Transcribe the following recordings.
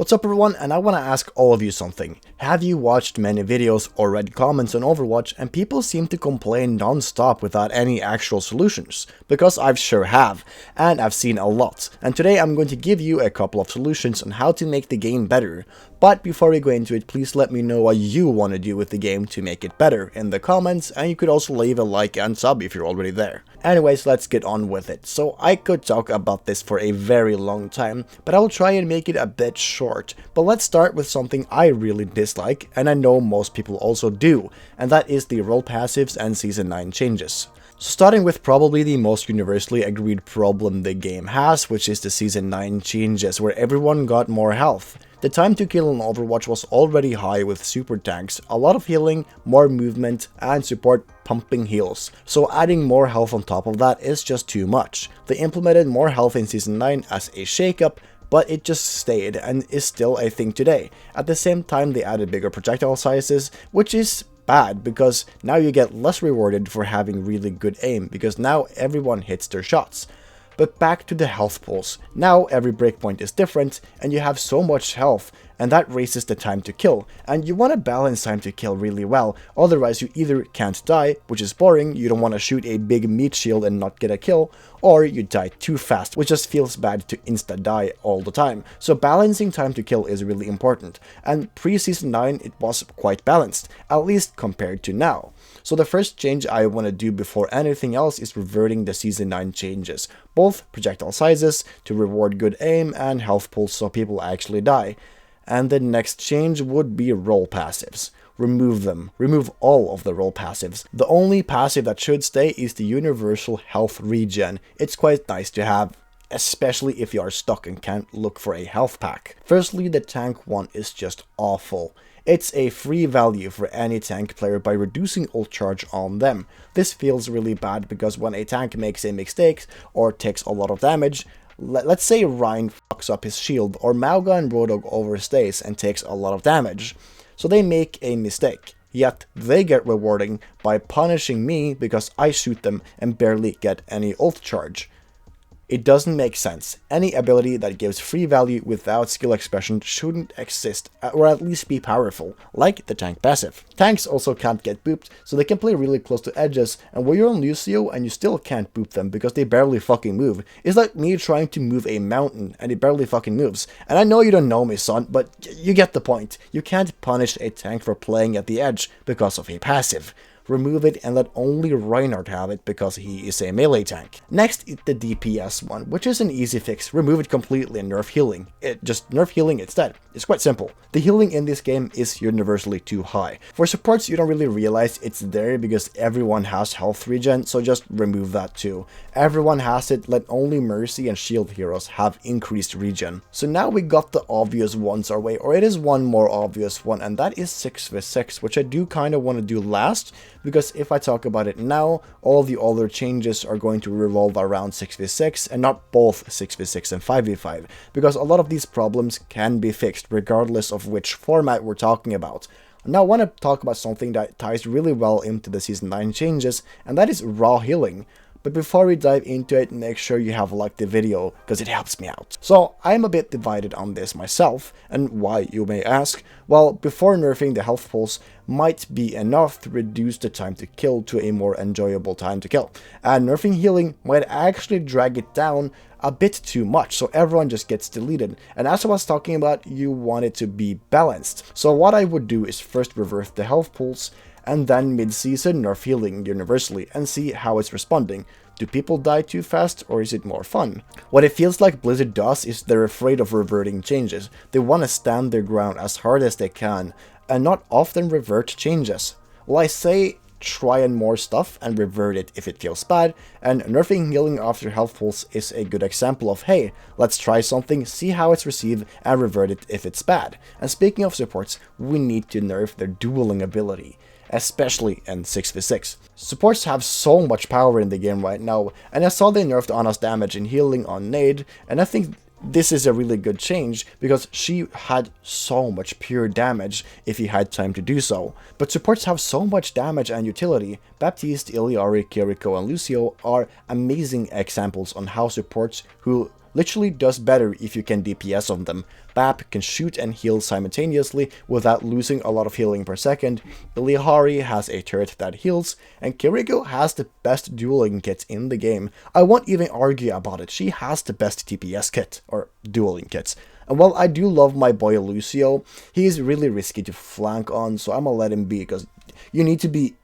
What's up everyone, and I want to ask all of you something. Have you watched many videos or read comments on Overwatch and people seem to complain non-stop without any actual solutions? Because I sure have, and I've seen a lot. And today I'm going to give you a couple of solutions on how to make the game better. But before we go into it, please let me know what you want to do with the game to make it better in the comments, and you could also leave a like and sub if you're already there. Anyways, let's get on with it. So I could talk about this for a very long time, but I will try and make it a bit short. But let's start with something I really dislike, and I know most people also do, and that is the role passives and Season 9 changes. Starting with probably the most universally agreed problem the game has, which is the Season 9 changes, where everyone got more health. The time to kill in Overwatch was already high with super tanks, a lot of healing, more movement, and support pumping heals. So adding more health on top of that is just too much. They implemented more health in Season 9 as a shakeup, but it just stayed and is still a thing today. At the same time, they added bigger projectile sizes, which is bad because now you get less rewarded for having really good aim, because now everyone hits their shots. But back to the health pools. Now every breakpoint is different and you have so much health, and that raises the time to kill, and you want to balance time to kill really well, otherwise you either can't die, which is boring, you don't want to shoot a big meat shield and not get a kill, or you die too fast, which just feels bad to insta-die all the time. So balancing time to kill is really important, and pre-Season 9 it was quite balanced, at least compared to now. So the first change I want to do before anything else is reverting the Season 9 changes, both projectile sizes to reward good aim and health pools so people actually die. And the next change would be role passives. Remove them. Remove all of the role passives. The only passive that should stay is the universal health regen. It's quite nice to have, especially if you are stuck and can't look for a health pack. Firstly, the tank one is just awful. It's a free value for any tank player by reducing ult charge on them. This feels really bad because when a tank makes a mistake or takes a lot of damage, let's say Rein fucks up his shield, or Mauga and Roadhog overstays and takes a lot of damage. So they make a mistake, yet they get rewarding by punishing me because I shoot them and barely get any ult charge. It doesn't make sense. Any ability that gives free value without skill expression shouldn't exist, or at least be powerful, like the tank passive. Tanks also can't get booped, so they can play really close to edges, and when you're on Lucio and you still can't boop them because they barely fucking move, it's like me trying to move a mountain and it barely fucking moves. And I know you don't know me, son, but you get the point. You can't punish a tank for playing at the edge because of a passive. Remove it and let only Reinhardt have it because he is a melee tank. Next is the DPS one, which is an easy fix. Remove it completely and nerf healing. Just nerf healing instead. It's quite simple. The healing in this game is universally too high. For supports, you don't really realize it's there because everyone has health regen, so just remove that too. Everyone has it, let only Mercy and shield heroes have increased regen. So now we got the obvious ones our way, or it is one more obvious one, and that is 6v6, which I do kind of want to do last, because if I talk about it now, all the other changes are going to revolve around 6v6 and not both 6v6 and 5v5, because a lot of these problems can be fixed regardless of which format we're talking about. Now I want to talk about something that ties really well into the Season 9 changes, and that is raw healing. But before we dive into it, make sure you have liked the video, because it helps me out. So, I'm a bit divided on this myself, and why, you may ask? Well, before nerfing, the health pulse might be enough to reduce the time to kill to a more enjoyable time to kill. And nerfing healing might actually drag it down a bit too much, so everyone just gets deleted. And as I was talking about, you want it to be balanced. So what I would do is first revert the health pulse, and then mid-season nerf healing universally and see how it's responding. Do people die too fast, or is it more fun? What it feels like Blizzard does is they're afraid of reverting changes. They want to stand their ground as hard as they can, and not often revert changes. Well, I say try and more stuff and revert it if it feels bad, and nerfing healing after health pulse is a good example of, hey, let's try something, see how it's received, and revert it if it's bad. And speaking of supports, we need to nerf their dueling ability, especially in 6v6. Supports have so much power in the game right now, and I saw they nerfed Ana's damage and healing on Nade, and I think this is a really good change because she had so much pure damage if he had time to do so. But supports have so much damage and utility. Baptiste, Iliari, Kiriko, and Lucio are amazing examples on how supports who literally does better if you can DPS on them. Bap can shoot and heal simultaneously without losing a lot of healing per second, Ilihari has a turret that heals, and Kiriko has the best dueling kit in the game. I won't even argue about it, she has the best TPS kit, or dueling kits. And while I do love my boy Lucio, he is really risky to flank on, so I'm gonna let him be, because you need to be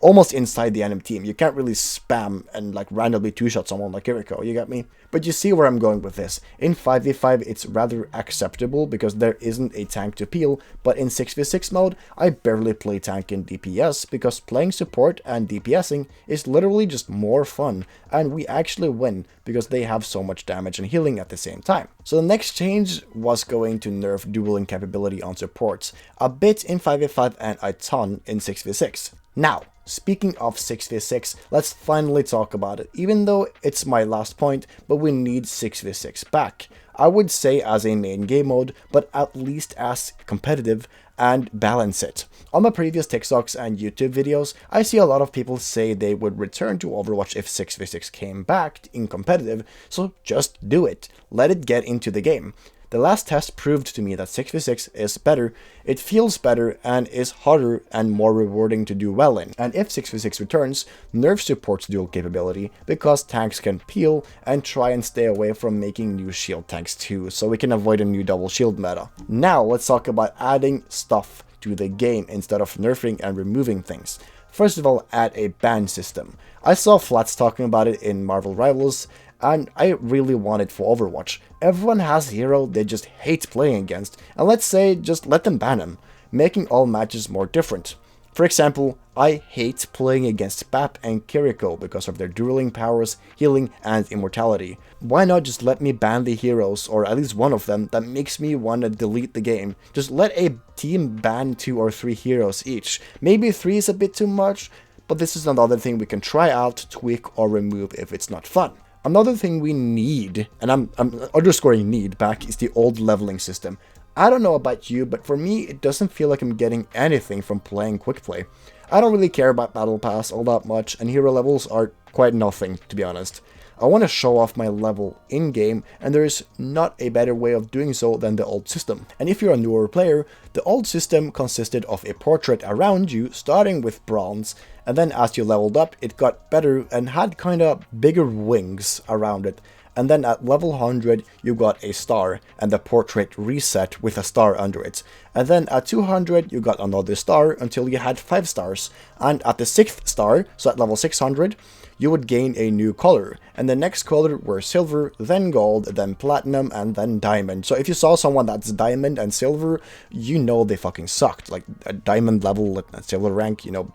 almost inside the enemy team. You can't really spam and like randomly two-shot someone like Kiriko, you got me? But you see where I'm going with this. In 5v5 it's rather acceptable because there isn't a tank to peel, but in 6v6 mode I barely play tank and DPS because playing support and DPSing is literally just more fun, and we actually win because they have so much damage and healing at the same time. So the next change was going to nerf dueling capability on supports, a bit in 5v5 and a ton in 6v6. Now, speaking of 6v6, let's finally talk about it, even though it's my last point, but we need 6v6 back. I would say as a main game mode, but at least as competitive, and balance it. On my previous TikToks and YouTube videos, I see a lot of people say they would return to Overwatch if 6v6 came back in competitive, so just do it. Let it get into the game. The last test proved to me that 6v6 is better, it feels better, and is harder and more rewarding to do well in. And if 6v6 returns, nerf supports dual capability, because tanks can peel, and try and stay away from making new shield tanks too, so we can avoid a new double shield meta. Now let's talk about adding stuff to the game instead of nerfing and removing things. First of all, add a ban system. I saw Flats talking about it in Marvel Rivals, and I really want it for Overwatch. Everyone has a hero they just hate playing against, and let's say just let them ban him, making all matches more different. For example, I hate playing against Bap and Kiriko because of their dueling powers, healing, and immortality. Why not just let me ban the heroes, or at least one of them, that makes me want to delete the game? Just let a team ban 2 or 3 heroes each. Maybe 3 is a bit too much, but this is another thing we can try out, tweak, or remove if it's not fun. Another thing we need, and I'm underscoring need back, is the old leveling system. I don't know about you, but for me, it doesn't feel like I'm getting anything from playing quick play. I don't really care about Battle Pass all that much, and hero levels are quite nothing, to be honest. I want to show off my level in-game, and there is not a better way of doing so than the old system. And if you're a newer player, the old system consisted of a portrait around you, starting with bronze, and then as you leveled up, it got better and had kinda bigger wings around it. And then at level 100, you got a star, and the portrait reset with a star under it. And then at 200, you got another star until you had 5 stars. And at the 6th star, so at level 600, you would gain a new color. And the next color were silver, then gold, then platinum, and then diamond. So if you saw someone that's diamond and silver, you know they fucking sucked. Like a diamond level at silver rank, you know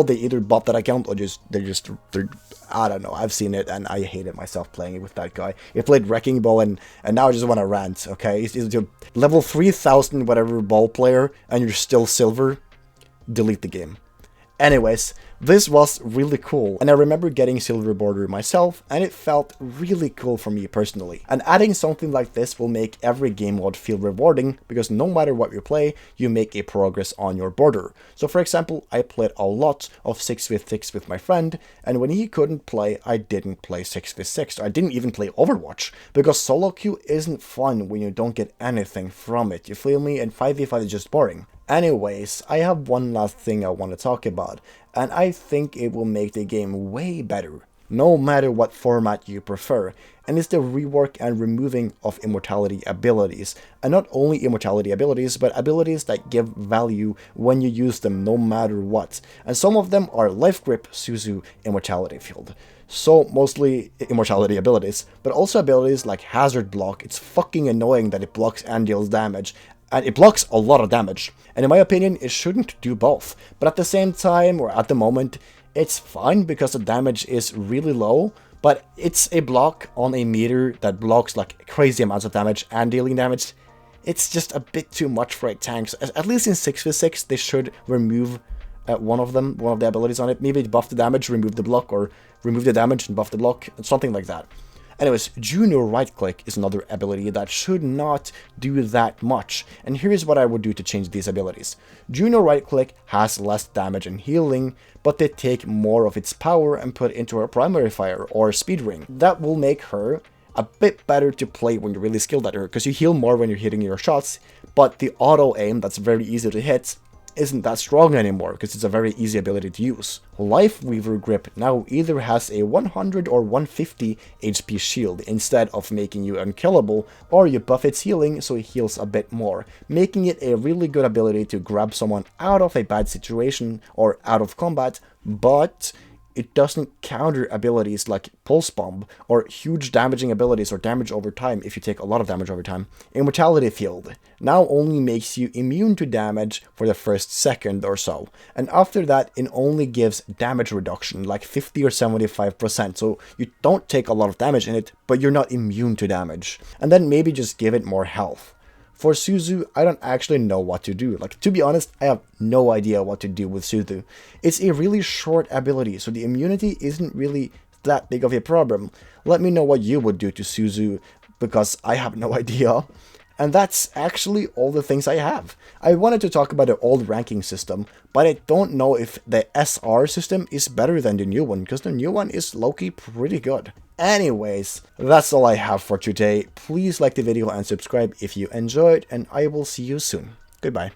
they either bought that account or they're I don't know, I've seen it and I hated myself playing it with that guy. He played Wrecking Ball and now I just want to rant, okay? He's a level 3000 whatever ball player and you're still silver, delete the game. Anyways, this was really cool, and I remember getting silver border myself, and it felt really cool for me personally. And adding something like this will make every game mode feel rewarding, because no matter what you play, you make a progress on your border. So for example, I played a lot of 6v6 with my friend, and when he couldn't play, I didn't play 6v6. I didn't even play Overwatch, because solo queue isn't fun when you don't get anything from it, you feel me? And 5v5 is just boring. Anyways, I have one last thing I want to talk about, and I think it will make the game way better, no matter what format you prefer, and it's the rework and removing of immortality abilities. And not only immortality abilities, but abilities that give value when you use them no matter what. And some of them are Life Grip, Suzu, Immortality Field. So mostly immortality abilities, but also abilities like Hazard Block. It's fucking annoying that it blocks and deals damage. And it blocks a lot of damage, and in my opinion, it shouldn't do both. But at the same time, or at the moment, it's fine because the damage is really low, but it's a block on a meter that blocks like crazy amounts of damage and dealing damage. It's just a bit too much for a tank. So at least in 6v6, they should remove one of the abilities on it. Maybe buff the damage, remove the block, or remove the damage and buff the block, something like that. Anyways, Junior Right Click is another ability that should not do that much, and here's what I would do to change these abilities. Junior Right Click has less damage and healing, but they take more of its power and put it into her primary fire or speed ring. That will make her a bit better to play when you're really skilled at her, because you heal more when you're hitting your shots, but the auto aim that's very easy to hit isn't that strong anymore, because it's a very easy ability to use. Life Weaver Grip now either has a 100 or 150 HP shield instead of making you unkillable, or you buff its healing so it heals a bit more, making it a really good ability to grab someone out of a bad situation or out of combat, but it doesn't counter abilities like Pulse Bomb, or huge damaging abilities or damage over time if you take a lot of damage over time. Immortality Field now only makes you immune to damage for the first second or so, and after that it only gives damage reduction, like 50 or 75%, so you don't take a lot of damage in it, but you're not immune to damage. And then maybe just give it more health. For Suzu, I don't actually know what to do. Like, to be honest, I have no idea what to do with Suzu. It's a really short ability, so the immunity isn't really that big of a problem. Let me know what you would do to Suzu, because I have no idea. And that's actually all the things I have. I wanted to talk about the old ranking system, but I don't know if the SR system is better than the new one, because the new one is low-key pretty good. Anyways, that's all I have for today. Please like the video and subscribe if you enjoyed, and I will see you soon. Goodbye.